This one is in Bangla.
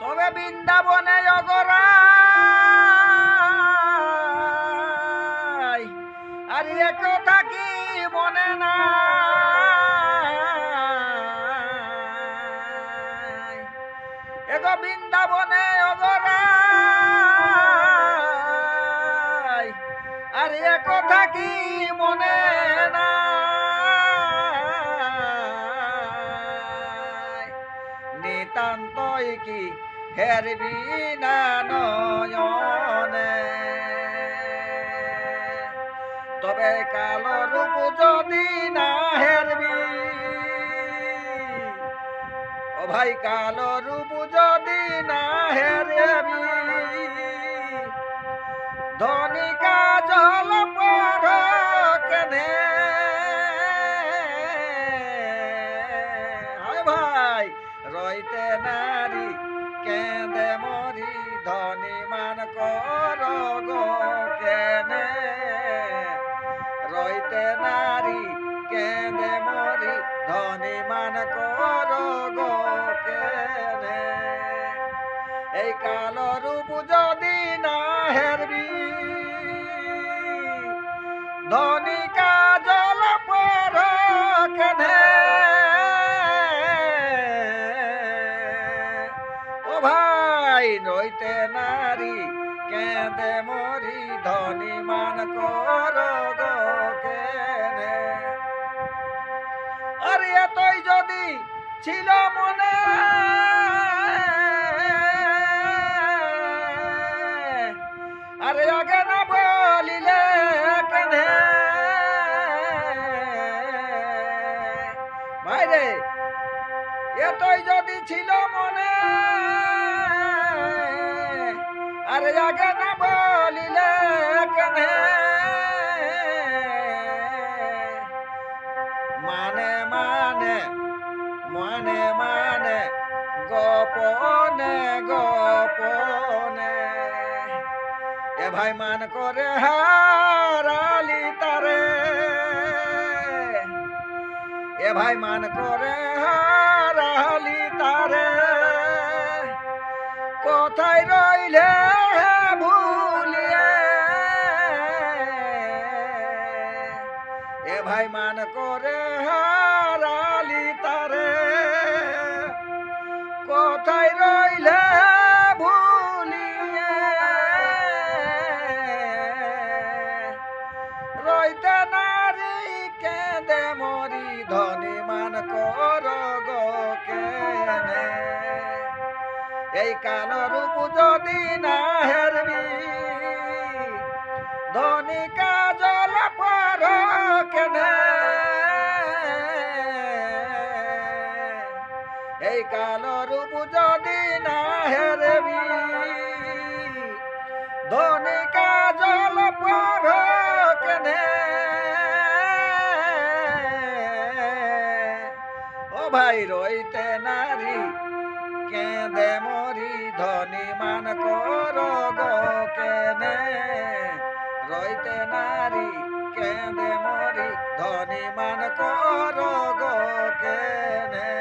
তবে বৃন্দাবনে অগরাই আর এ কথা কি মনে নাই এগো বৃন্দাবনে অগরাই আর এ কথা কি মনে নাই নিতান্তই কি হেরবি না নয়নে তবে কালো রূপ যদি না হেরবি ও ভাই কালো রূপ যদি না হেরবি ধনিকা জল পর কেনে হায় ভাই রইতে নারী কেঁদে মরি ধনী মান কর গো কেনে রইতে নারী কেঁদে মরি ধনী মান কর গো কেনে এই কালো রূপ যদি না হেরবি ধনিকা জল পর কেনে ও ভাই রইতে নারী কেঁদে মরি ধনী মান কর গো কেনে আর এতই যদি ছিল মনে আরে আগে না বলিলে কেনে ভাইরে এতই যদি ছিল মনে আরে আগে না বলিলে কেনে মানে মানে মানে মানে গোপনে গোপনে এ ভাই মান করে হারালি তারে এ ভাই মান করে হারালি তারে কোথায় রইলে ভুলিয়ে এ ভাই মান করে হারালি তারে কোথায় রইলে ভুলিয়ে রইতে নারী কেঁদে মরি ধনী মান কর গো কেনে এই কালো রূপ যদি না হেরবি ধনিকা জল পর কেনে এই কালো রূপ যদি না হেরবি ধনিকা জল পর কেনে ও ভাই রইতে নারী কেঁদে মরি ধনী মান কর গো কেনে রইতে নারী কেঁদে মরি ধনী মান কর গো কেনে